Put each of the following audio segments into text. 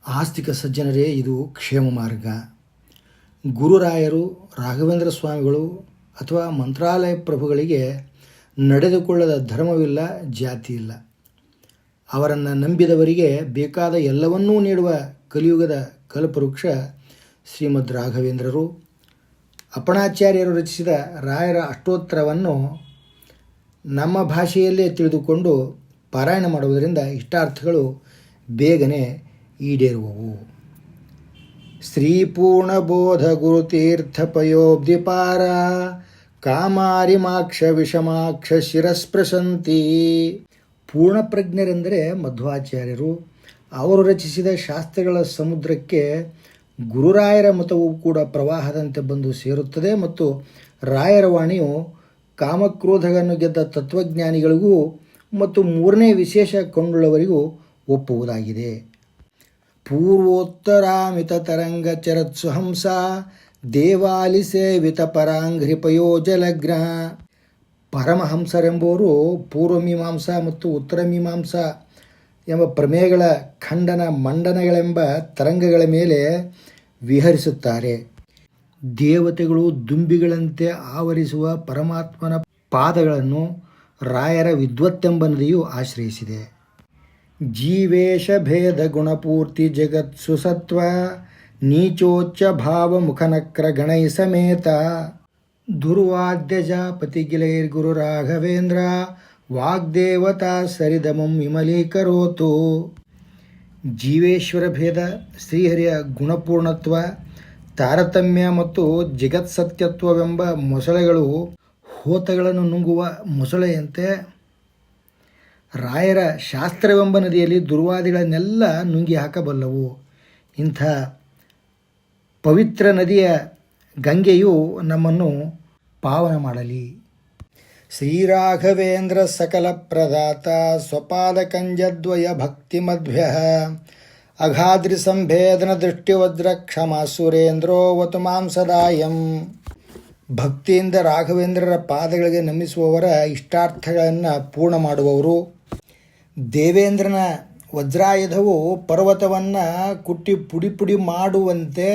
ಆಸ್ತಿಕ ಸಜ್ಜನರೇ, ಇದು ಕ್ಷೇಮ ಮಾರ್ಗ. ಗುರುರಾಯರು, ರಾಘವೇಂದ್ರ ಸ್ವಾಮಿಗಳು ಅಥವಾ ಮಂತ್ರಾಲಯ ಪ್ರಭುಗಳಿಗೆ ನಡೆದುಕೊಳ್ಳದ ಧರ್ಮವಿಲ್ಲ, ಜಾತಿ ಇಲ್ಲ. ಅವರನ್ನು ನಂಬಿದವರಿಗೆ ಬೇಕಾದ ಎಲ್ಲವನ್ನೂ ನೀಡುವ ಕಲಿಯುಗದ ಕಲ್ಪವೃಕ್ಷ ಶ್ರೀಮದ್ ರಾಘವೇಂದ್ರರು. ಅಪ್ಪಣಾಚಾರ್ಯರು ರಚಿಸಿದ ರಾಯರ ಅಷ್ಟೋತ್ತರವನ್ನು ನಮ್ಮ ಭಾಷೆಯಲ್ಲೇ ತಿಳಿದುಕೊಂಡು ಪಾರಾಯಣ ಮಾಡುವುದರಿಂದ ಇಷ್ಟಾರ್ಥಗಳು ಬೇಗನೆ ಈಡೇರುವವು. ಶ್ರೀ ಪೂರ್ಣಬೋಧ ಗುರುತೀರ್ಥ ಪಯೋಬ್ಧಿಪಾರ ಕಾಮಾರಿಮಾಕ್ಷ ವಿಷಮಾಕ್ಷ ಶಿರಸ್ಪೃಶಂತಿ. ಪೂರ್ಣಪ್ರಜ್ಞರೆಂದರೆ ಮಧ್ವಾಚಾರ್ಯರು. ಅವರು ರಚಿಸಿದ ಶಾಸ್ತ್ರಗಳ ಸಮುದ್ರಕ್ಕೆ ಗುರುರಾಯರ ಮತವೂ ಕೂಡ ಪ್ರವಾಹದಂತೆ ಬಂದು ಸೇರುತ್ತದೆ ಮತ್ತು ರಾಯರ ವಾಣಿಯು ಕಾಮಕ್ರೋಧಗಳನ್ನು ಗೆದ್ದ ತತ್ವಜ್ಞಾನಿಗಳಿಗೂ ಮತ್ತು ಮೂರನೇ ವಿಶೇಷ ಕೊಂಡುಳ್ಳವರಿಗೂ ಒಪ್ಪುವುದಾಗಿದೆ. ಪೂರ್ವೋತ್ತರಾಮಿತ ತರಂಗ ಚರತ್ಸು ಹಂಸ ದೇವಾಲಿ ಸೇವಿತ ಪರಾಂಘ್ರಿಪಯೋ ಜಲಗ್ನ. ಪರಮಹಂಸರೆಂಬುವರು ಪೂರ್ವಮೀಮಾಂಸಾ ಮತ್ತು ಉತ್ತರ ಮೀಮಾಂಸಾ ಎಂಬ ಪ್ರಮೇಯಗಳ ಖಂಡನ ಮಂಡನಗಳೆಂಬ ತರಂಗಗಳ ಮೇಲೆ ವಿಹರಿಸುತ್ತಾರೆ. ದೇವತೆಗಳು ದುಂಬಿಗಳಂತೆ ಆವರಿಸುವ ಪರಮಾತ್ಮನ ಪಾದಗಳನ್ನು ರಾಯರ ವಿದ್ವತ್ತೆಂಬ ನದಿಯು ಆಶ್ರಯಿಸಿದೆ. ಜೀವೇಶ ಭೇದ ಗುಣಪೂರ್ತಿ ಜಗತ್ಸು ಸತ್ವ ನೀಚೋಚ್ಚ ಭಾವ ಮುಖನಕ್ರ ಗಣೈ ಸಮೇತ. ದುರ್ವಾದ್ಯ ಜಾಪತಿ ಗಿಲೈರ್ಗುರು ರಾಘವೇಂದ್ರ ವಾಗ್ದೇವತಾ ಸರಿದಮಂ ವಿಮಲೀಕರೋತು. ಜೀವೇಶ್ವರ ಭೇದ, ಶ್ರೀಹರಿಯ ಗುಣಪೂರ್ಣತ್ವ, ತಾರತಮ್ಯ ಮತ್ತು ಜಗತ್ಸತ್ಯತ್ವವೆಂಬ ಮೊಸಳೆಗಳು ಹೋತಗಳನ್ನು ನುಂಗುವ ಮೊಸಳೆಯಂತೆ ರಾಯರ ಶಾಸ್ತ್ರವೆಂಬ ನದಿಯಲ್ಲಿ ದುರ್ವಾದಿಗಳನ್ನೆಲ್ಲ ನುಂಗಿ ಹಾಕಬಲ್ಲವು. ಇಂಥ ಪವಿತ್ರ ನದಿಯ ಗಂಗೆಯು ನಮ್ಮನ್ನು ಪಾವನ ಮಾಡಲಿ. ಶ್ರೀರಾಘವೇಂದ್ರ ಸಕಲ ಪ್ರದಾತ ಸ್ವಪಾದಕಂಜದ್ವಯ ಭಕ್ತಿ ಮಧ್ವ್ಯ ಅಘಾದ್ರಿ ಸಂಭೇದನ ದೃಷ್ಟಿವಜ್ರ ಕ್ಷಮಾ ಸುರೇಂದ್ರೋವತು ಮಾಂ ಸದಾಯಂ. ಭಕ್ತಿಯಿಂದ ರಾಘವೇಂದ್ರರ ಪಾದಗಳಿಗೆ ನಮಿಸುವವರ ಇಷ್ಟಾರ್ಥಗಳನ್ನು ಪೂರ್ಣ ಮಾಡುವವರು. ದೇವೇಂದ್ರನ ವಜ್ರಾಯುಧವು ಪರ್ವತವನ್ನು ಕುಟ್ಟಿ ಪುಡಿ ಪುಡಿ ಮಾಡುವಂತೆ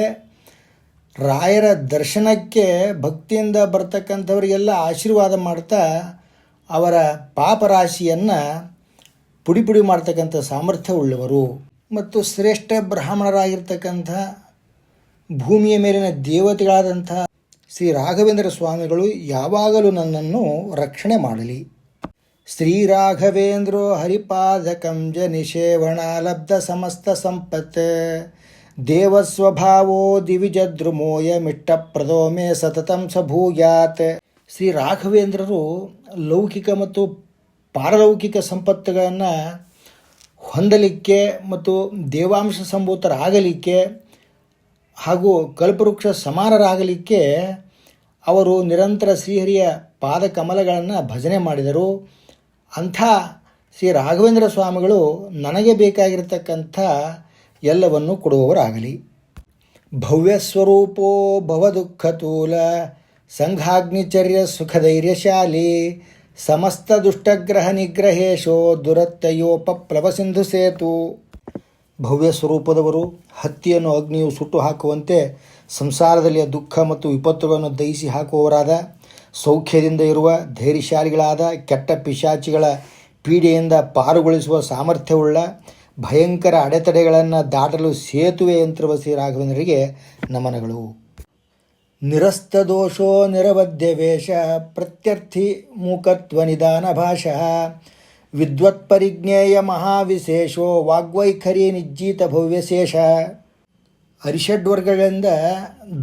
ರಾಯರ ದರ್ಶನಕ್ಕೆ ಭಕ್ತಿಯಿಂದ ಬರ್ತಕ್ಕಂಥವರಿಗೆಲ್ಲ ಆಶೀರ್ವಾದ ಮಾಡ್ತಾ ಅವರ ಪಾಪರಾಶಿಯನ್ನು ಪುಡಿ ಪುಡಿ ಮಾಡ್ತಕ್ಕಂಥ ಸಾಮರ್ಥ್ಯ ಉಳ್ಳವರು ಮತ್ತು ಶ್ರೇಷ್ಠ ಬ್ರಾಹ್ಮಣರಾಗಿರ್ತಕ್ಕಂಥ ಭೂಮಿಯ ಮೇಲಿನ ದೇವತೆಗಳಾದಂಥ ಶ್ರೀ ರಾಘವೇಂದ್ರ ಸ್ವಾಮಿಗಳು ಯಾವಾಗಲೂ ನನ್ನನ್ನು ರಕ್ಷಣೆ ಮಾಡಲಿ. ಶ್ರೀರಾಘವೇಂದ್ರೋ ಹರಿಪಾದಕಂಜ ನಿಷೇವಣಾಲಬ್ಧ ಸಮಸ್ತ ಸಂಪತ್ ದೇವಸ್ವಭಾವೋ ದಿವಿಜದ್ರುಮೋಯ ಮಿಷ್ಟಪ್ರದೋ ಮೇ ಸತತಂ ಸಭೂಯಾತ್. ಶ್ರೀ ರಾಘವೇಂದ್ರರು ಲೌಕಿಕ ಮತ್ತು ಪಾರಲೌಕಿಕ ಸಂಪತ್ತುಗಳನ್ನು ಹೊಂದಲಿಕ್ಕೆ ಮತ್ತು ದೇವಾಂಶ ಸಂಭೂತರಾಗಲಿಕ್ಕೆ ಹಾಗೂ ಕಲ್ಪವೃಕ್ಷ ಸಮಾನರಾಗಲಿಕ್ಕೆ ಅವರು ನಿರಂತರ ಶ್ರೀಹರಿಯ ಪಾದಕಮಲಗಳನ್ನು ಭಜನೆ ಮಾಡಿದರು. ಅಂಥ ಶ್ರೀ ರಾಘವೇಂದ್ರ ಸ್ವಾಮಿಗಳು ನನಗೆ ಬೇಕಾಗಿರತಕ್ಕಂಥ ಎಲ್ಲವನ್ನು ಕೊಡುವವರಾಗಲಿ. ಭವ್ಯಸ್ವರೂಪೋ ಭವದುಃಖತೂಲ ಸಂಘಾಗ್ನಿಚರ್ಯ ಸುಖಧೈರ್ಯಶಾಲಿ ಸಮಸ್ತ ದುಷ್ಟಗ್ರಹ ನಿಗ್ರಹೇಶೋ ದುರತ್ತಯೋಪಪ್ಲವ ಸಿಂಧು ಸೇತು. ಭವ್ಯ ಸ್ವರೂಪದವರು, ಹತ್ತಿಯನ್ನು ಅಗ್ನಿಯು ಸುಟ್ಟು ಹಾಕುವಂತೆ ಸಂಸಾರದಲ್ಲಿಯ ದುಃಖ ಮತ್ತು ವಿಪತ್ತುಗಳನ್ನು ದಹಿಸಿ ಹಾಕುವವರಾದ, ಸೌಖ್ಯದಿಂದ ಇರುವ ಧೈರ್ಯಶಾಲಿಗಳಾದ, ಕೆಟ್ಟ ಪಿಶಾಚಿಗಳ ಪೀಡೆಯಿಂದ ಪಾರುಗೊಳಿಸುವ ಸಾಮರ್ಥ್ಯವುಳ್ಳ, ಭಯಂಕರ ಅಡೆತಡೆಗಳನ್ನು ದಾಟಲು ಸೇತುವೆ ಯಂತ್ರುವ ಶ್ರೀ ರಾಘವೇಂದ್ರರಿಗೆ ನಮನಗಳು. ನಿರಸ್ತದೋಷೋ ನಿರವಧ್ಯ ವೇಷ ಪ್ರತ್ಯರ್ಥಿ ಮೂಕತ್ವ ನಿಧಾನ ಭಾಷಃ ವಿದ್ವತ್ಪರಿಜ್ಞೇಯ ಮಹಾವಿಶೇಷೋ ವಾಗ್ವೈಖರಿ ನಿಜ್ಜೀತ ಭವ್ಯಶೇಷ. ಅರಿಷಡ್ವರ್ಗಗಳಿಂದ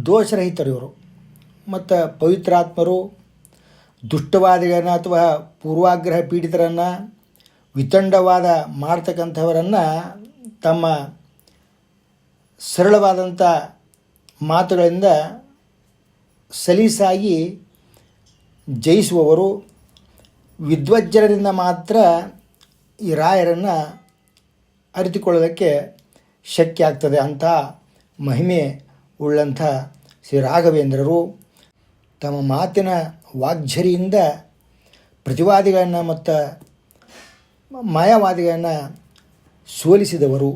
ದೋಷರಹಿತರು ಇವರು ಮತ್ತು ಪವಿತ್ರಾತ್ಮರು. ದುಷ್ಟವಾದಿಗಳನ್ನು ಅಥವಾ ಪೂರ್ವಾಗ್ರಹ ಪೀಡಿತರನ್ನು, ವಿತಂಡವಾದ ಮಾಡ್ತಕ್ಕಂಥವರನ್ನು ತಮ್ಮ ಸರಳವಾದಂಥ ಮಾತುಗಳಿಂದ ಸಲೀಸಾಗಿ ಜಯಿಸುವವರು. ವಿದ್ವಜ್ಜನರಿಂದ ಮಾತ್ರ ಈ ರಾಯರನ್ನು ಅರಿತುಕೊಳ್ಳೋದಕ್ಕೆ ಶಕ್ಯ ಆಗ್ತದೆ. ಅಂಥ ಮಹಿಮೆ ಉಳ್ಳಂಥ ಶ್ರೀ ರಾಘವೇಂದ್ರರು ತಮ್ಮ ಮಾತಿನ ವಾಗ್ಝರಿಯಿಂದ ಪ್ರತಿವಾದಿಗಳನ್ನು ಮತ್ತು ಮಾಯಾವಾದಿಗಳನ್ನು ಸೋಲಿಸಿದವರು.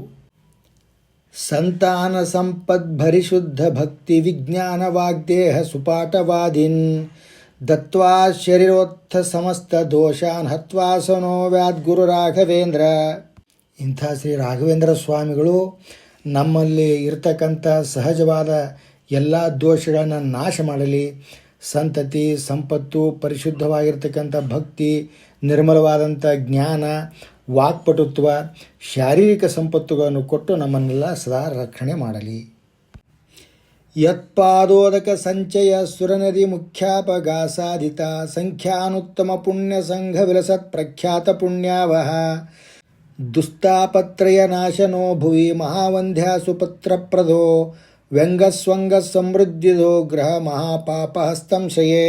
ಸಂತಾನ ಸಂಪದ್ಭರಿಶುದ್ಧ ಭಕ್ತಿ ವಿಜ್ಞಾನ ವಾಗ್ದೇಹ ಸುಪಾಠವಾದಿನ್ ದತ್ವಾ ಶರೀರೋತ್ಥ ಸಮಸ್ತ ದೋಷಾನ್ ಹತ್ವಾಸನೋ ವ್ಯಾದ್ಗುರು ರಾಘವೇಂದ್ರ. ಇಂಥ ಶ್ರೀ ರಾಘವೇಂದ್ರ ಸ್ವಾಮಿಗಳು ನಮ್ಮಲ್ಲಿ ಇರತಕ್ಕಂಥ ಸಹಜವಾದ ಎಲ್ಲ ದೋಷಗಳನ್ನು ನಾಶ ಮಾಡಲಿ. ಸಂತತಿ, ಸಂಪತ್ತು, ಪರಿಶುದ್ಧವಾಗಿರ್ತಕ್ಕಂಥ ಭಕ್ತಿ, ನಿರ್ಮಲವಾದಂಥ ಜ್ಞಾನ, ವಾಕ್ಪಟುತ್ವ, ಶಾರೀರಿಕ ಸಂಪತ್ತುಗಳನ್ನು ಕೊಟ್ಟು ನಮ್ಮನ್ನೆಲ್ಲ ಸದಾ ರಕ್ಷಣೆ ಮಾಡಲಿ. ಯತ್ಪಾದೋದಕ ಸಂಚಯ ಸುರನದಿ ಮುಖ್ಯಾಪಗಾಸಾಧಿತ ಸಂಖ್ಯಾನುತ್ತಮ ಪುಣ್ಯ ಸಂಘ ವಿಲಸತ್ ಪ್ರಖ್ಯಾತ ಪುಣ್ಯಾವಹ ದುಸ್ತಾಪತ್ರಯ ನಾಶನೋ ಭುವಿ ಮಹಾವಂದ್ಯ ಸುಪತ್ರಪ್ರದೋ ವ್ಯಂಗಸ್ವಂಗ ಸಮೃದ್ಧಿದೋ ಗ್ರಹ ಮಹಾಪಾಪ ಹಸ್ತಂಶಯೇ.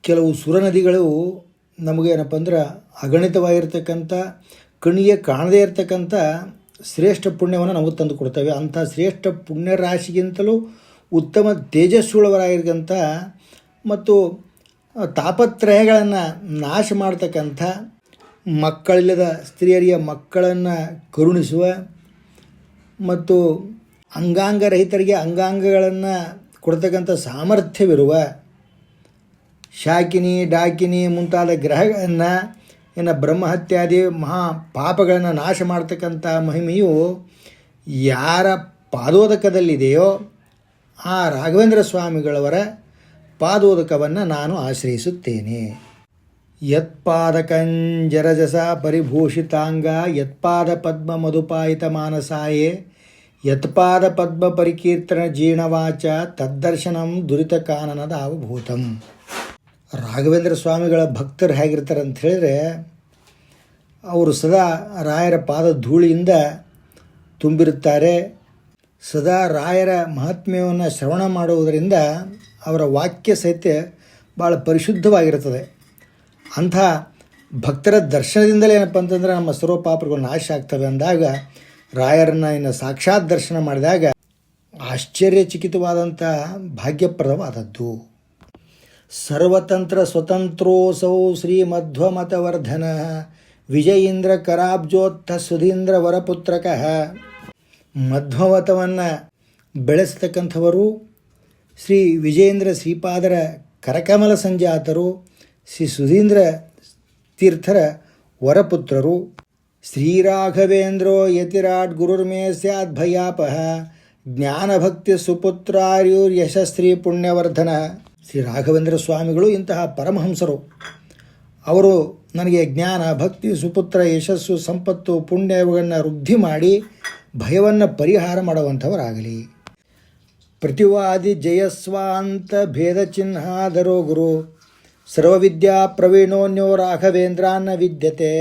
ಕೆಲವು ಸುರನದಿಗಳು ನಮಗೇನಪ್ಪ ಅಂದ್ರೆ ಅಗಣಿತವಾಗಿರ್ತಕ್ಕಂಥ ಕಣ್ಣಿಗೆ ಕಾಣದೇ ಇರತಕ್ಕಂಥ ಶ್ರೇಷ್ಠ ಪುಣ್ಯವನ್ನು ನಮಗೆ ತಂದು ಕೊಡ್ತವೆ. ಅಂಥ ಶ್ರೇಷ್ಠ ಪುಣ್ಯ ರಾಶಿಗಿಂತಲೂ ಉತ್ತಮ ತೇಜಸ್ಸುಳ್ಳವರಾಗಿರ್ತಕ್ಕಂಥ ಮತ್ತು ತಾಪತ್ರಯಗಳನ್ನು ನಾಶ ಮಾಡ್ತಕ್ಕಂಥ, ಮಕ್ಕಳಿಲ್ಲದ ಸ್ತ್ರೀಯರಿಗೆ ಮಕ್ಕಳನ್ನು ಕರುಣಿಸುವ ಮತ್ತು ಅಂಗಾಂಗರಹಿತರಿಗೆ ಅಂಗಾಂಗಗಳನ್ನು ಕೊಡ್ತಕ್ಕಂಥ ಸಾಮರ್ಥ್ಯವಿರುವ ಶಾಕಿನಿ, ಡಾಕಿನಿ ಮುಂತಾದ ಗ್ರಹಗಳನ್ನು ಬ್ರಹ್ಮಹತ್ಯಾದಿ ಮಹಾ ಪಾಪಗಳನ್ನು ನಾಶ ಮಾಡ್ತಕ್ಕಂಥ ಮಹಿಮೆಯು ಯಾರ ಪಾದೋದಕದಲ್ಲಿದೆಯೋ ಆ ರಾಘವೇಂದ್ರ ಸ್ವಾಮಿಗಳವರ ಪಾದೋದಕವನ್ನು ನಾನು ಆಶ್ರಯಿಸುತ್ತೇನೆ. ಯತ್ಪಾದಕಂಜರಜಸ ಪರಿಭೂಷಿತಾಂಗ ಯತ್ಪಾದ ಪದ್ಮ ಮಧುಪಾಯಿತ ಮಾನಸಾಯೇ ಯತ್ಪಾದ ಪದ್ಮ ಪರಿಕೀರ್ತನ ಜೀರ್ಣವಾಚ ತದ್ದರ್ಶನಂ ದುರಿತ ಕಾನನದ ಅವಭೂತಂ. ರಾಘವೇಂದ್ರ ಸ್ವಾಮಿಗಳ ಭಕ್ತರು ಹೇಗಿರ್ತಾರೆ ಅಂತ ಹೇಳಿದ್ರೆ, ಅವರು ಸದಾ ರಾಯರ ಪಾದ ಧೂಳಿಯಿಂದ ತುಂಬಿರುತ್ತಾರೆ. ಸದಾ ರಾಯರ ಮಹಾತ್ಮ್ಯವನ್ನು ಶ್ರವಣ ಮಾಡುವುದರಿಂದ ಅವರ ವಾಕ್ಯ ಸಹಿತ ಭಾಳ ಪರಿಶುದ್ಧವಾಗಿರುತ್ತದೆ. ಅಂಥ ಭಕ್ತರ ದರ್ಶನದಿಂದಲೇ ಏನಪ್ಪ ಅಂತಂದರೆ ನಮ್ಮ ಸರ್ವ ಪಾಪಗಳು ನಾಶ ಆಗ್ತವೆ ಅಂದಾಗ, ರಾಯರನ್ನು ಇನ್ನು ಸಾಕ್ಷಾತ್ ದರ್ಶನ ಮಾಡಿದಾಗ ಆಶ್ಚರ್ಯಚಕಿತವಾದಂಥ ಭಾಗ್ಯಪ್ರದವಾದದ್ದು. ಸರ್ವತಂತ್ರ ಸ್ವತಂತ್ರೋಸೌ ಶ್ರೀಮಧ್ವಮತವರ್ಧನ ವಿಜಯೀಂದ್ರ ಕರಾಬ್ಜೋತ್ಥ ಸುಧೀಂದ್ರ ವರಪುತ್ರಕಃ. ಮಧ್ವಮತವನ್ನು ಬೆಳೆಸತಕ್ಕಂಥವರು ಶ್ರೀ ವಿಜಯೇಂದ್ರ ಶ್ರೀಪಾದರ ಕರಕಮಲ ಸಂಜಾತರು, ಶ್ರೀ ಸುಧೀಂದ್ರ ತೀರ್ಥರ ವರಪುತ್ರರು. ಶ್ರೀರಾಘವೇಂದ್ರೋ ಯತಿರಾಟ್ ಗುರುರ್ಮೇ ಸ್ಯಾದ್ ಭಯಾಪಹ ಜ್ಞಾನಭಕ್ತಿ ಸುಪುತ್ರಾರ್ಯೂರ್ ಯಶಸ್ಶ್ರೀ ಪುಣ್ಯವರ್ಧನ. ಶ್ರೀ ರಾಘವೇಂದ್ರ ಸ್ವಾಮಿಗಳು ಇಂತಹ ಪರಮಹಂಸರು. ಅವರು ನನಗೆ ಜ್ಞಾನ, ಭಕ್ತಿ, ಸುಪುತ್ರ, ಯಶಸ್ಸು, ಸಂಪತ್ತು, ಪುಣ್ಯ ಇವುಗಳನ್ನು ವೃದ್ಧಿ ಮಾಡಿ ಭಯವನ್ನು ಪರಿಹಾರ ಮಾಡುವಂಥವರಾಗಲಿ. ಪ್ರತಿವಾದಿ ಜಯಸ್ವಾಂತ ಭೇದ ಚಿಹ್ನಾದರೋ ಗುರು ಸರ್ವವಿದ್ಯಾ ಪ್ರವೀಣೋನ್ಯೋ ರಾಘವೇಂದ್ರಾನ್ನ ವಿದ್ಯತೆ.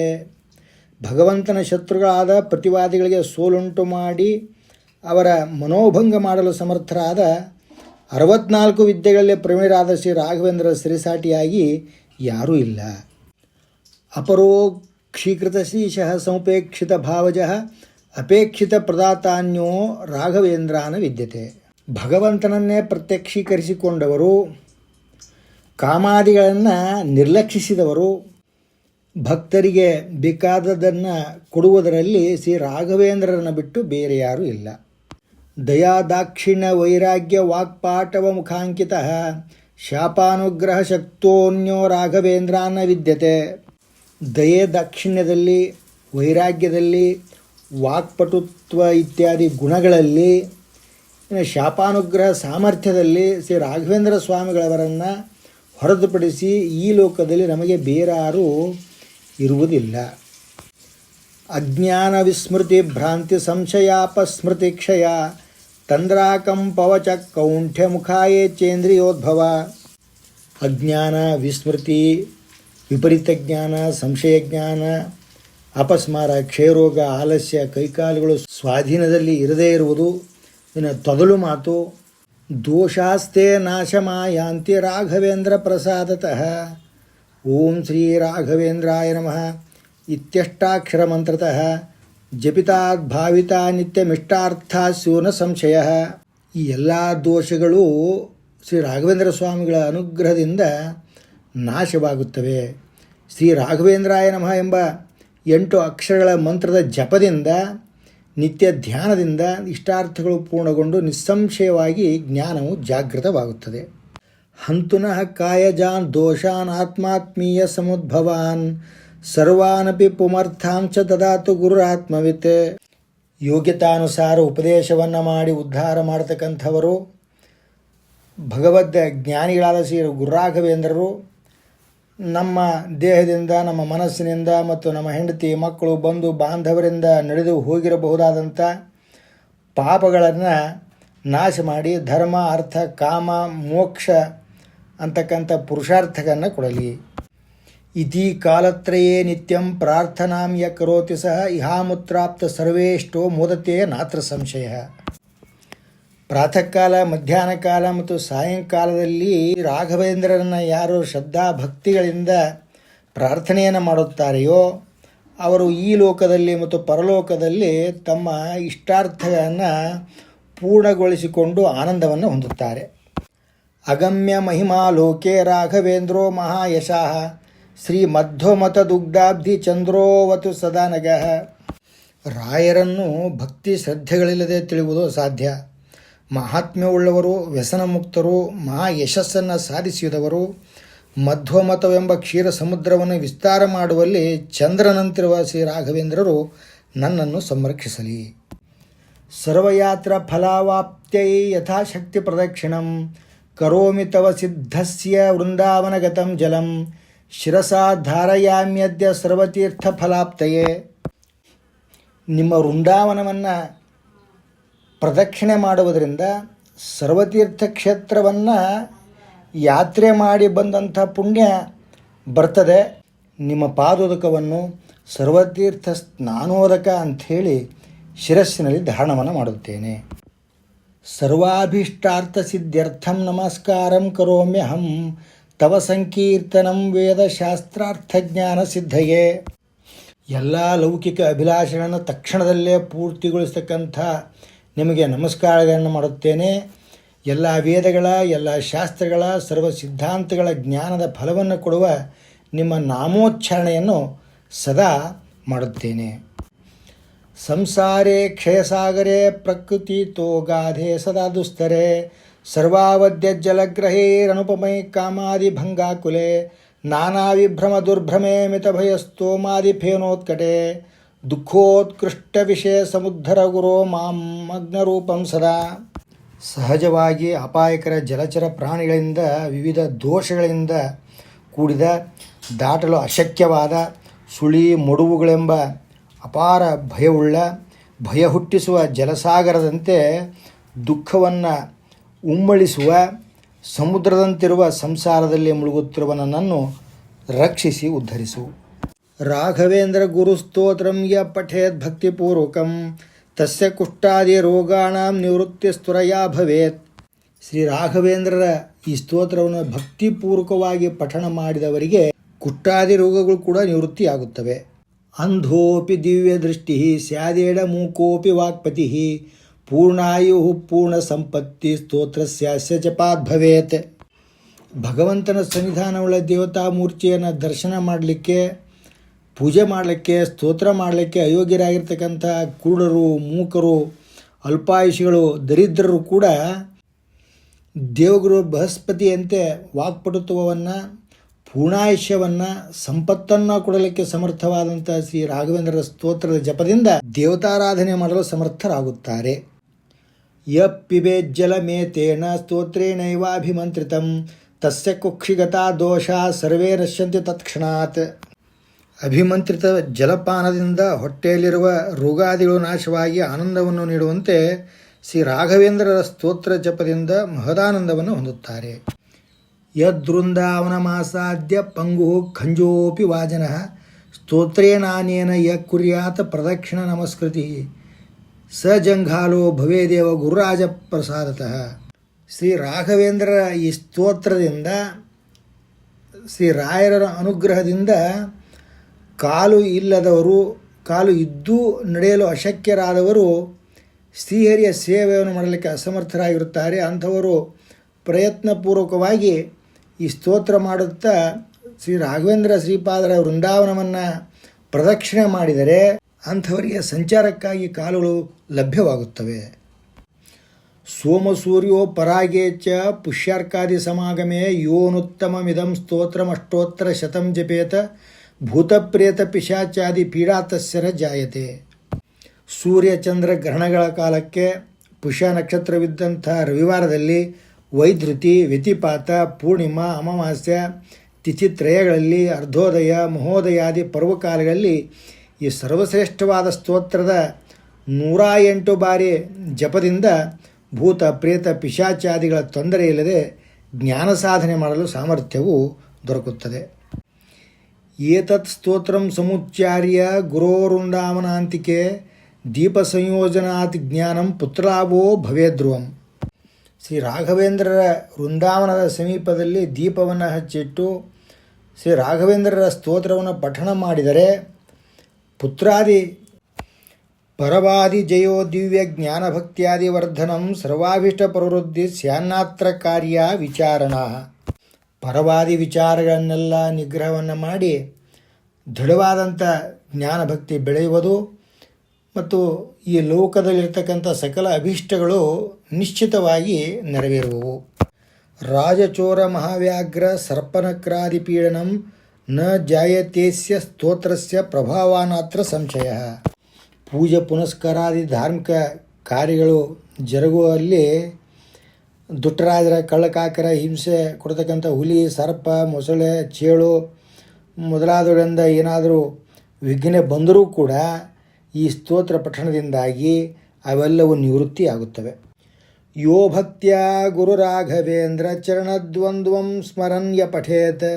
ಭಗವಂತನ ಶತ್ರುಗಳಾದ ಪ್ರತಿವಾದಿಗಳಿಗೆ ಸೋಲುಂಟು ಮಾಡಿ ಅವರ ಮನೋಭಂಗ ಮಾಡಲು ಸಮರ್ಥರಾದ 64 ವಿದ್ಯೆಗಳಲ್ಲಿ ಪ್ರವೀಣರಾದ ಶ್ರೀ ರಾಘವೇಂದ್ರ ಸರಿಸಾಟಿಯಾಗಿ ಯಾರೂ ಇಲ್ಲ. ಅಪರೋಕ್ಷೀಕೃತ ಶ್ರೀಶಃ ಸಮುಪೇಕ್ಷಿತ ಭಾವಜಃ ಅಪೇಕ್ಷಿತ ಪ್ರದಾತಾನ್ಯೋ ರಾಘವೇಂದ್ರಾನ ವಿದ್ಯತೆ. ಭಗವಂತನನ್ನೇ ಪ್ರತ್ಯಕ್ಷೀಕರಿಸಿಕೊಂಡವರು, ಕಾಮಾದಿಗಳನ್ನು ನಿರ್ಲಕ್ಷಿಸಿದವರು, ಭಕ್ತರಿಗೆ ಬೇಕಾದದನ್ನು ಕೊಡುವುದರಲ್ಲಿ ಶ್ರೀ ರಾಘವೇಂದ್ರರನ್ನು ಬಿಟ್ಟು ಬೇರೆ ಯಾರೂ ಇಲ್ಲ. ದಯಾ ದಾಕ್ಷಿಣ್ಯ ವೈರಾಗ್ಯ ವಾಕ್ಪಾಟವ ಮುಖಾಂಕಿತ ಶಾಪಾನುಗ್ರಹ ಶಕ್ತೋನ್ಯೋ ರಾಘವೇಂದ್ರಾನ ವಿದ್ಯತೆ. ದಯೆ ದಾಕ್ಷಿಣ್ಯದಲ್ಲಿ, ವೈರಾಗ್ಯದಲ್ಲಿ, ವಾಕ್ಪಟುತ್ವ ಇತ್ಯಾದಿ ಗುಣಗಳಲ್ಲಿ, ಶಾಪಾನುಗ್ರಹ ಸಾಮರ್ಥ್ಯದಲ್ಲಿ ಶ್ರೀ ರಾಘವೇಂದ್ರ ಸ್ವಾಮಿಗಳವರನ್ನು ಹೊರತುಪಡಿಸಿ ಈ ಲೋಕದಲ್ಲಿ ನಮಗೆ ಬೇರಾರೂ ಇರುವುದಿಲ್ಲ. ಅಜ್ಞಾನ ವಿಸ್ಮೃತಿ ಭ್ರಾಂತಿ ಸಂಶಯಾಪಸ್ಮೃತಿ ಕ್ಷಯ ತಂದ್ರಾಕಂಪವಚ ಕೌಂಠ್ಯ ಮುಖಾಯೇ ಚೇಂದ್ರಿಯೋದ್ಭವ. ಅಜ್ಞಾನ, ವಿಸ್ಮೃತಿ, ವಿಪರೀತ ಜ್ಞಾನ, ಸಂಶಯ ಜ್ಞಾನ, ಅಪಸ್ಮಾರ, ಕ್ಷಯರೋಗ, ಆಲಸ್ಯ, ಕೈಕಾಲುಗಳು ಸ್ವಾಧೀನದಲ್ಲಿ ಇರದೇ ಇರುವುದು, ಇನ್ನು ತೊದಲು ಮಾತು, ದೋಷಾಸ್ತೆ ನಾಶಮಾಯಾಂತಿ ರಾಘವೇಂದ್ರ ಪ್ರಸಾದತಃ. ಓಂ ಶ್ರೀ ರಾಘವೇಂದ್ರಾಯ ನಮಃ ಇತ್ಯಷ್ಟಾಕ್ಷರ ಮಂತ್ರತಃ ಜಪಿತಾದ್ ಭಾವಿತಾ ನಿತ್ಯಮಿಷ್ಟಾರ್ಥ ಸ್ಯೂನ ಸಂಶಯ. ಈ ಎಲ್ಲ ದೋಷಗಳು ಶ್ರೀ ರಾಘವೇಂದ್ರ ಸ್ವಾಮಿಗಳ ಅನುಗ್ರಹದಿಂದ ನಾಶವಾಗುತ್ತವೆ. ಶ್ರೀ ರಾಘವೇಂದ್ರಾಯ ನಮಃ ಎಂಬ 8 ಅಕ್ಷರಗಳ ಮಂತ್ರದ ಜಪದಿಂದ ನಿತ್ಯ ಧ್ಯಾನದಿಂದ ಇಷ್ಟಾರ್ಥಗಳು ಪೂರ್ಣಗೊಂಡು ನಿಸ್ಸಂಶಯವಾಗಿ ಜ್ಞಾನವು ಜಾಗೃತವಾಗುತ್ತದೆ. ಹಂತುನಃ ಕಾಯಜಾನ್ ದೋಷಾನ್ ಆತ್ಮಾತ್ಮೀಯ ಸಮುದ್ಭವಾನ್ ಸರ್ವಾನಪಿ ಪುಮರ್ಥಾಂಚ ದದಾತು ಗುರುರಾತ್ಮವಿತ್. ಯೋಗ್ಯತಾನುಸಾರ ಉಪದೇಶವನ್ನು ಮಾಡಿ ಉದ್ಧಾರ ಮಾಡತಕ್ಕಂಥವರು ಭಗವದ್ ಜ್ಞಾನಿಗಳಾದ ಶ್ರೀ ಗುರುರಾಘವೇಂದ್ರರು ನಮ್ಮ ದೇಹದಿಂದ, ನಮ್ಮ ಮನಸ್ಸಿನಿಂದ ಮತ್ತು ನಮ್ಮ ಹೆಂಡತಿ, ಮಕ್ಕಳು, ಬಂಧು ಬಾಂಧವರಿಂದ ನಡೆದು ಹೋಗಿರಬಹುದಾದಂಥ ಪಾಪಗಳನ್ನು ನಾಶ ಮಾಡಿ ಧರ್ಮ, ಅರ್ಥ, ಕಾಮ, ಮೋಕ್ಷ ಅಂತಕ್ಕಂಥ ಪುರುಷಾರ್ಥಗಳನ್ನು ಕೊಡಲಿ. ಇತಿ ಕಾಲತ್ರಯೇ ನಿತ್ಯಂ ಪ್ರಾರ್ಥನಾಂ ಯ ಕರೋತಿ ಸಹ ಇಹಾಮುತ್ರಾಪ್ತ ಸರ್ವೇಷ್ಟೋ ಮೋದತೆ ನಾತ್ರ ಸಂಶಯ. ಪ್ರಾತಃ ಕಾಲ, ಮಧ್ಯಾಹ್ನ ಕಾಲ ಮತ್ತು ಸಾಯಂಕಾಲದಲ್ಲಿ ರಾಘವೇಂದ್ರರನ್ನು ಯಾರು ಶ್ರದ್ಧಾ ಭಕ್ತಿಗಳಿಂದ ಪ್ರಾರ್ಥನೆಯನ್ನು ಮಾಡುತ್ತಾರೆಯೋ ಅವರು ಈ ಲೋಕದಲ್ಲಿ ಮತ್ತು ಪರಲೋಕದಲ್ಲಿ ತಮ್ಮ ಇಷ್ಟಾರ್ಥಗಳನ್ನು ಪೂರ್ಣಗೊಳಿಸಿಕೊಂಡು ಆನಂದವನ್ನು ಹೊಂದುತ್ತಾರೆ. ಅಗಮ್ಯ ಮಹಿಮಾ ಲೋಕೆ ರಾಘವೇಂದ್ರೋ ಮಹಾಯಶಃ ಶ್ರೀ ಮಧ್ವಮತ ದುಗ್ಧಾಬ್ಧಿ ಚಂದ್ರೋವತು ಸದಾನಗಃ. ರಾಯರನ್ನು ಭಕ್ತಿ ಶ್ರದ್ಧೆಗಳಿಲ್ಲದೆ ತಿಳಿಯುವುದು ಅಸಾಧ್ಯ. ಮಹಾತ್ಮ್ಯವುಳ್ಳವರು, ವ್ಯಸನ ಮುಕ್ತರು, ಮಹಾ ಯಶಸ್ಸನ್ನು ಸಾಧಿಸಿದವರು, ಮಧ್ವಮತವೆಂಬ ಕ್ಷೀರ ಸಮುದ್ರವನ್ನು ವಿಸ್ತಾರ ಮಾಡುವಲ್ಲಿ ಚಂದ್ರನಂತಿರುವ ಶ್ರೀ ರಾಘವೇಂದ್ರರು ನನ್ನನ್ನು ಸಂರಕ್ಷಿಸಲಿ. ಸರ್ವಯಾತ್ರ ಫಲಾವಾಪ್ತ್ಯೈ ಯಥಾಶಕ್ತಿ ಪ್ರದಕ್ಷಿಣಂ ಕರೋಮಿ ತವ ಸಿದ್ಧಸ್ಯ ವೃಂದಾವನಗತಂ ಜಲಂ ಶಿರಸಾ ಧಾರಯಾಮ್ಯದ್ಯ ಸರ್ವತೀರ್ಥ ಫಲಾಪ್ತಯೇ. ನಿಮ್ಮ ವೃಂದಾವನವನ್ನು ಪ್ರದಕ್ಷಿಣೆ ಮಾಡುವುದರಿಂದ ಸರ್ವತೀರ್ಥ ಕ್ಷೇತ್ರವನ್ನು ಯಾತ್ರೆ ಮಾಡಿ ಬಂದಂಥ ಪುಣ್ಯ ಬರ್ತದೆ. ನಿಮ್ಮ ಪಾದೋದಕವನ್ನು ಸರ್ವತೀರ್ಥ ಸ್ನಾನೋದಕ ಅಂಥೇಳಿ ಶಿರಸ್ಸಿನಲ್ಲಿ ಧಾರಣವನ್ನು ಮಾಡುತ್ತೇನೆ. ಸರ್ವಾಭೀಷ್ಟಾರ್ಥ ಸಿದ್ಧ್ಯರ್ಥಂ ನಮಸ್ಕಾರಂ ಕರೋಮ್ಯಹಂ ತವ ಸಂಕೀರ್ತನಂ ವೇದಶಾಸ್ತ್ರಾರ್ಥಜ್ಞಾನ ಸಿದ್ಧಯೇ. ಎಲ್ಲ ಲೌಕಿಕ ಅಭಿಲಾಷೆಗಳನ್ನು ತಕ್ಷಣದಲ್ಲೇ ಪೂರ್ತಿಗೊಳಿಸ್ತಕ್ಕಂಥ ನಿಮಗೆ ನಮಸ್ಕಾರಗಳನ್ನು ಮಾಡುತ್ತೇನೆ. ಎಲ್ಲ ವೇದಗಳ, ಎಲ್ಲ ಶಾಸ್ತ್ರಗಳ, ಸರ್ವ ಸಿದ್ಧಾಂತಗಳ ಜ್ಞಾನದ ಫಲವನ್ನು ಕೊಡುವ ನಿಮ್ಮ ನಾಮೋಚ್ಚಾರಣೆಯನ್ನು ಸದಾ ಮಾಡುತ್ತೇನೆ. ಸಂಸಾರೇ ಕ್ಷಯಸಾಗರೇ ಪ್ರಕೃತಿತೋ ಗಾಧೆ ಸದಾ ದುಸ್ತರೆ ಸರ್ವಾವದ್ಯ ಜಲಗ್ರಹೇರನುಪಮೈ ಕಾಮಾದಿಭಂಗಾಕುಲೆ ನಾನಾ ವಿಭ್ರಮ ದುರ್ಭ್ರಮೆ ಮಿತಭಯಸ್ತೋಮಾದಿ ಫೇನೋತ್ಕಟೆ ದುಃಖೋತ್ಕೃಷ್ಟ ವಿಷಯ ಸಮುದ್ಧರ ಗುರೋ ಮಾಂ ಮಗ್ನರೂಪಂ ಸದಾ. ಸಹಜವಾಗಿ ಅಪಾಯಕರ ಜಲಚರ ಪ್ರಾಣಿಗಳಿಂದ ವಿವಿಧ ದೋಷಗಳಿಂದ ಕೂಡಿದ ದಾಟಲು ಅಶಕ್ಯವಾದ ಸುಳಿ ಮೊಡುವುಗಳೆಂಬ ಅಪಾರ ಭಯವುಳ್ಳ ಭಯ ಹುಟ್ಟಿಸುವ ಜಲಸಾಗರದಂತೆ ದುಃಖವನ್ನು ಉಮ್ಮಳಿಸುವ ಸಮುದ್ರದಂತಿರುವ ಸಂಸಾರದಲ್ಲಿ ಮುಳುಗುತ್ತಿರುವ ನನ್ನನ್ನು ರಕ್ಷಿಸಿ ಉದ್ಧರಿಸು. ರಾಘವೇಂದ್ರ ಗುರುಸ್ತೋತ್ರಂ ಯ ಪಠೇದ್ ಭಕ್ತಿಪೂರ್ವಕಂ ತಸ್ಯ ಕುಷ್ಠಾದಿ ರೋಗಾಣಾಂ ನಿವೃತ್ತಿಸ್ತುರಯಾ ಭವೇತ್. ಶ್ರೀ ರಾಘವೇಂದ್ರರ ಈ ಸ್ತೋತ್ರವನ್ನು ಭಕ್ತಿಪೂರ್ವಕವಾಗಿ ಪಠಣ ಮಾಡಿದವರಿಗೆ ಕುಷ್ಠಾದಿ ರೋಗಗಳು ಕೂಡ ನಿವೃತ್ತಿಯಾಗುತ್ತವೆ. ಅಂಧೋಪಿ ದಿವ್ಯ ದೃಷ್ಟಿ ಸ್ಯಾದೇಡ ಮೂಕೋಪಿ ವಾಕ್ಪತಿ ಪೂರ್ಣಾಯು ಪೂರ್ಣ ಸಂಪತ್ತಿ ಸ್ತೋತ್ರಸ್ಯಾಸ್ಯ ಜಪಾತ್ ಭವೇತ್. ಭಗವಂತನ ಸನ್ನಿಧಾನವುಳ್ಳ ದೇವತಾ ಮೂರ್ತಿಯನ್ನು ದರ್ಶನ ಮಾಡಲಿಕ್ಕೆ, ಪೂಜೆ ಮಾಡಲಿಕ್ಕೆ, ಸ್ತೋತ್ರ ಮಾಡಲಿಕ್ಕೆ ಅಯೋಗ್ಯರಾಗಿರ್ತಕ್ಕಂಥ ಕುರುಡರು, ಮೂಕರು, ಅಲ್ಪಾಯುಷಿಗಳು, ದರಿದ್ರರು ಕೂಡ ದೇವಗುರು ಬೃಹಸ್ಪತಿಯಂತೆ ವಾಕ್ಪಟುತ್ವವನ್ನು, ಪೂರ್ಣಾಯುಷ್ಯವನ್ನು, ಸಂಪತ್ತನ್ನು ಕೊಡಲಿಕ್ಕೆ ಸಮರ್ಥವಾದಂಥ ಶ್ರೀ ರಾಘವೇಂದ್ರರ ಸ್ತೋತ್ರದ ಜಪದಿಂದ ದೇವತಾರಾಧನೆ ಮಾಡಲು ಸಮರ್ಥರಾಗುತ್ತಾರೆ. ಯಪ್ಪಿಬೇಜ್ಜಲಮೇತೇನ ಸ್ತೋತ್ರೇಣೈವಾಭಿಮಂತ್ರಿತಂ ತಸ್ಯ ಕುಕ್ಷಿಗತಾ ದೋಷಾ ಸರ್ವೇ ನಶ್ಯಂತಿ ತತ್ಕ್ಷಣಾತ್. ಅಭಿಮಂತ್ರಿತ ಜಲಪಾನದಿಂದ ಹೊಟ್ಟೆಯಲ್ಲಿರುವ ರೋಗಾದಿಗಳು ನಾಶವಾಗಿ ಆನಂದವನ್ನು ನೀಡುವಂತೆ ಶ್ರೀ ರಾಘವೇಂದ್ರರ ಸ್ತೋತ್ರ ಜಪದಿಂದ ಮಹದಾನಂದವನ್ನು ಹೊಂದುತ್ತಾರೆ. ಯದೃಂದಾವನ ಮಾಸಾದ್ಯ ಪಂಗು ಖಂಜೋಪಿ ವಾಜನಃ ಸ್ತೋತ್ರೇನಾನೇನ ಯ ಕುರ್ಯಾತ್ ಪ್ರದಕ್ಷಿಣ ನಮಸ್ಕೃತಿ ಸ ಜಂಘಾಲೋ ಭವೇದೇವ ಗುರುರಾಜ ಪ್ರಸಾದತಃ. ಶ್ರೀ ರಾಘವೇಂದ್ರರ ಈ ಸ್ತೋತ್ರದಿಂದ, ಶ್ರೀ ರಾಯರ ಅನುಗ್ರಹದಿಂದ ಕಾಲು ಇಲ್ಲದವರು, ಕಾಲು ಇದ್ದೂ ನಡೆಯಲು ಅಶಕ್ಯರಾದವರು ಶ್ರೀಹರಿಯ ಸೇವೆಯನ್ನು ಮಾಡಲಿಕ್ಕೆ ಅಸಮರ್ಥರಾಗಿರುತ್ತಾರೆ. ಅಂಥವರು ಪ್ರಯತ್ನಪೂರ್ವಕವಾಗಿ ಈ ಸ್ತೋತ್ರ ಮಾಡುತ್ತಾ ಶ್ರೀ ರಾಘವೇಂದ್ರ ಶ್ರೀಪಾದರ ವೃಂದಾವನವನ್ನು ಪ್ರದಕ್ಷಿಣೆ ಮಾಡಿದರೆ ಅಂಥವರಿಗೆ ಸಂಚಾರಕ್ಕಾಗಿ ಕಾಲುಗಳು ಲಭ್ಯವಾಗುತ್ತವೆ. ಸೋಮಸೂರ್ಯೋ ಪರಾಗೇ ಚ ಪುಷ್ಯಾರ್ಕಾದಿ ಸಮಾಗಮೇ ಯೋನುತ್ತಮಮಿದಂ ಸ್ತೋತ್ರಮಷ್ಟೋತ್ತರ ಶತಂ ಜಪೇತ ಭೂತಪ್ರೇತ ಪಿಶಾಚಾದಿ ಪೀಡಾ ತಸ್ಯರ ಜಾಯತೆ. ಸೂರ್ಯ ಚಂದ್ರ ಗ್ರಹಣಗಳ ಕಾಲಕ್ಕೆ ಪುಷ್ಯ ನಕ್ಷತ್ರವಿದ್ದಂಥ ರವಿವಾರದಲ್ಲಿ ವೈಧೃತಿ, ವ್ಯತಿಪಾತ, ಪೂರ್ಣಿಮಾ, ಅಮಾವಾಸ್ಯ ತಿಥಿತ್ರಯಗಳಲ್ಲಿ, ಅರ್ಧೋದಯ, ಮಹೋದಯಾದಿ ಪರ್ವಕಾಲಗಳಲ್ಲಿ ಈ ಸರ್ವಶ್ರೇಷ್ಠವಾದ ಸ್ತೋತ್ರದ 108 ಬಾರಿ ಜಪದಿಂದ ಭೂತ ಪ್ರೇತ ಪಿಶಾಚಾದಿಗಳ ತೊಂದರೆ ಇಲ್ಲದೆ ಜ್ಞಾನ ಸಾಧನೆ ಮಾಡಲು ಸಾಮರ್ಥ್ಯವು ದೊರಕುತ್ತದೆ. ಏತತ್ ಸ್ತೋತ್ರಂ ಸಮುಚ್ಚಾರ್ಯ ಗುರೋರುಂಡಾಮನಾಂತಿಕೆ ದೀಪ ಸಂಯೋಜನಾತ್ ಜ್ಞಾನಂ ಪುತ್ರಾವೋ ಭವೇದ್ರುವಂ. ಶ್ರೀ ರಾಘವೇಂದ್ರರ ವೃಂದಾವನದ ಸಮೀಪದಲ್ಲಿ ದೀಪವನ್ನು ಹಚ್ಚಿಟ್ಟು ಶ್ರೀ ರಾಘವೇಂದ್ರರ ಸ್ತೋತ್ರವನ್ನು ಪಠಣ ಮಾಡಿದರೆ ಪುತ್ರಾದಿ ಪರವಾದಿ ಜಯೋ ದಿವ್ಯ ಜ್ಞಾನಭಕ್ತ್ಯಾದಿ ವರ್ಧನಂ ಸರ್ವಾಭೀಷ್ಟ ಪ್ರವೃದ್ಧಿ ಸ್ಯಾನ್ನಾತ್ರ ಕಾರ್ಯ ವಿಚಾರಣ. ಪರವಾದಿ ವಿಚಾರಗಳನ್ನೆಲ್ಲ ನಿಗ್ರಹವನ್ನು ಮಾಡಿ ದೃಢವಾದಂಥ ಜ್ಞಾನಭಕ್ತಿ ಬೆಳೆಯುವುದು ಮತ್ತು ಈ ಲೋಕದಲ್ಲಿರ್ತಕ್ಕಂಥ ಸಕಲ ಅಭೀಷ್ಟಗಳು ನಿಶ್ಚಿತವಾಗಿ ನೆರವೇರುವವು. ರಾಜಚೋರ ಮಹಾವ್ಯಾಘ್ರ ಸರ್ಪನಕ್ರಾದಿ ಪೀಡನಂ ನ ಜಾಯತೇಸ್ಯ ಸ್ತೋತ್ರಸ್ಯ ಪ್ರಭಾವಾನಾತ್ರ ಸಂಶಯ. ಪೂಜೆ ಪುನಸ್ಕಾರಾದಿ ಧಾರ್ಮಿಕ ಕಾರ್ಯಗಳು ಜರುಗುವಲ್ಲಿ ದುಷ್ಟರಾಜರ ಕಳ್ಳಕಾಕರ ಹಿಂಸೆ ಕೊಡ್ತಕ್ಕಂಥ ಹುಲಿ, ಸರ್ಪ, ಮೊಸಳೆ, ಚೇಳು ಮೊದಲಾದವುಗಳಿಂದ ಏನಾದರೂ ವಿಘ್ನ ಬಂದರೂ ಕೂಡ ಈ ಸ್ತೋತ್ರ ಪಠಣದಿಂದಾಗಿ ಅವೆಲ್ಲವೂ ನಿವೃತ್ತಿಯಾಗುತ್ತವೆ. ಯೋ ಭಕ್ತ್ಯಾ ಗುರುರಾಘವೇಂದ್ರ ಚರಣದ್ವಂದ್ವಂ ಸ್ಮರಣ್ಯ ಪಠೇತ್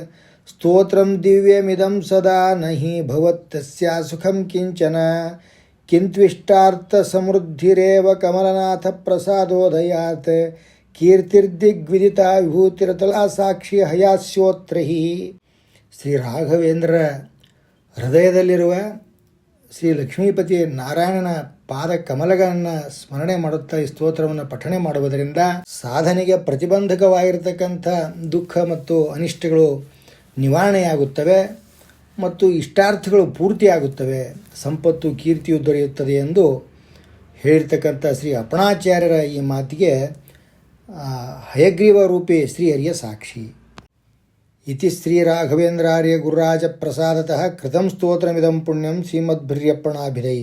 ಸ್ತೋತ್ರಂ ದಿವ್ಯಮಿದಂ ಸದಾ ನಹಿ ಭವತ್ ತಸ್ಯಾ ಸುಖಂ ಕಿಂಚನ ಕಿಂತ್ವಿಷ್ಟಾರ್ಥ ಸಮೃದ್ಧಿರೇವ ಕಮಲನಾಥ ಪ್ರಸಾದೋದಯಾತ್ ಕೀರ್ತಿರ್ದಿಗ್ವಿದಿತ ವಿಭೂತಿರತಲಾ ಸಾಕ್ಷಿ ಹಯಾಸ್ಯೋತ್ರಹಿ. ಶ್ರೀ ರಾಘವೇಂದ್ರರ ಹೃದಯದಲ್ಲಿರುವ ಶ್ರೀ ಲಕ್ಷ್ಮೀಪತಿ ನಾರಾಯಣನ ಪಾದ ಕಮಲಗಳನ್ನು ಸ್ಮರಣೆ ಮಾಡುತ್ತಾ ಈ ಸ್ತೋತ್ರವನ್ನು ಪಠಣೆ ಮಾಡುವುದರಿಂದ ಸಾಧನೆಗೆ ಪ್ರತಿಬಂಧಕವಾಗಿರತಕ್ಕಂಥ ದುಃಖ ಮತ್ತು ಅನಿಷ್ಟಗಳು ನಿವಾರಣೆಯಾಗುತ್ತವೆ ಮತ್ತು ಇಷ್ಟಾರ್ಥಗಳು ಪೂರ್ತಿಯಾಗುತ್ತವೆ, ಸಂಪತ್ತು ಕೀರ್ತಿಯು ದೊರೆಯುತ್ತದೆ ಎಂದು ಹೇಳಿರ್ತಕ್ಕಂಥ ಶ್ರೀ ಅಪ್ಪಣಾಚಾರ್ಯರ ಈ ಮಾತಿಗೆ ಹಯಗ್ರೀವ ರೂಪಿ ಶ್ರೀಹರಿಯ ಸಾಕ್ಷಿ. ಇತಿ ಶ್ರೀ ರಾಘವೇಂದ್ರಾರ್ಯ ಗುರುರಾಜ ಪ್ರಸಾದತಃ ಕೃತಂ ಸ್ತೋತ್ರಮಿದಂ ಪುಣ್ಯಂ ಶ್ರೀಮದ್ಭೃರ್ಯಪ್ಪಣಾಭಿಧೈ.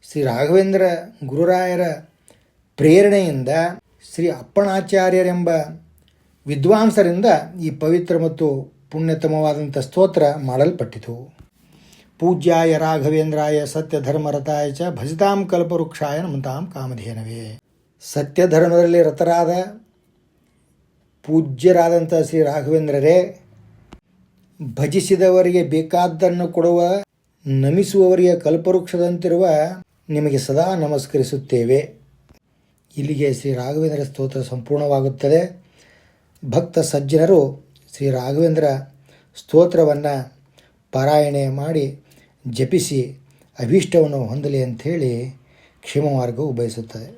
ಶ್ರೀ ರಾಘವೇಂದ್ರ ಗುರುರಾಯರ ಪ್ರೇರಣೆಯಿಂದ ಶ್ರೀ ಅಪ್ಪಣಾಚಾರ್ಯರೆಂಬ ವಿದ್ವಾಂಸರಿಂದ ಈ ಪವಿತ್ರ ಮತ್ತು ಪುಣ್ಯತಮವಾದಂಥ ಸ್ತೋತ್ರ ಮಾಡಲ್ಪಟ್ಟಿತು. ಪೂಜ್ಯಾಯ ರಾಘವೇಂದ್ರಾಯ ಸತ್ಯಧರ್ಮರತಾಯ ಚ ಭಜತಾಂ ಕಲ್ಪವೃಕ್ಷಾಯ ನಮತಾಂ ಕಾಮಧೇನವೇ. ಸತ್ಯಧರ್ಮದಲ್ಲಿ ರತರಾದ ಪೂಜ್ಯರಾದಂಥ ಶ್ರೀ ರಾಘವೇಂದ್ರರೇ, ಭಜಿಸಿದವರಿಗೆ ಬೇಕಾದ್ದನ್ನು ಕೊಡುವ, ನಮಿಸುವವರಿಗೆ ಕಲ್ಪವೃಕ್ಷದಂತಿರುವ ನಿಮಗೆ ಸದಾ ನಮಸ್ಕರಿಸುತ್ತೇವೆ. ಇಲ್ಲಿಗೆ ಶ್ರೀ ರಾಘವೇಂದ್ರ ಸ್ತೋತ್ರ ಸಂಪೂರ್ಣವಾಗುತ್ತದೆ. ಭಕ್ತ ಸಜ್ಜನರು ಶ್ರೀ ರಾಘವೇಂದ್ರ ಸ್ತೋತ್ರವನ್ನು ಪಾರಾಯಣೆ ಮಾಡಿ ಜಪಿಸಿ ಅಭೀಷ್ಟವನ್ನು ಹೊಂದಲಿ ಅಂಥೇಳಿ ಕ್ಷೇಮ ಮಾರ್ಗವು ಬಯಸುತ್ತದೆ.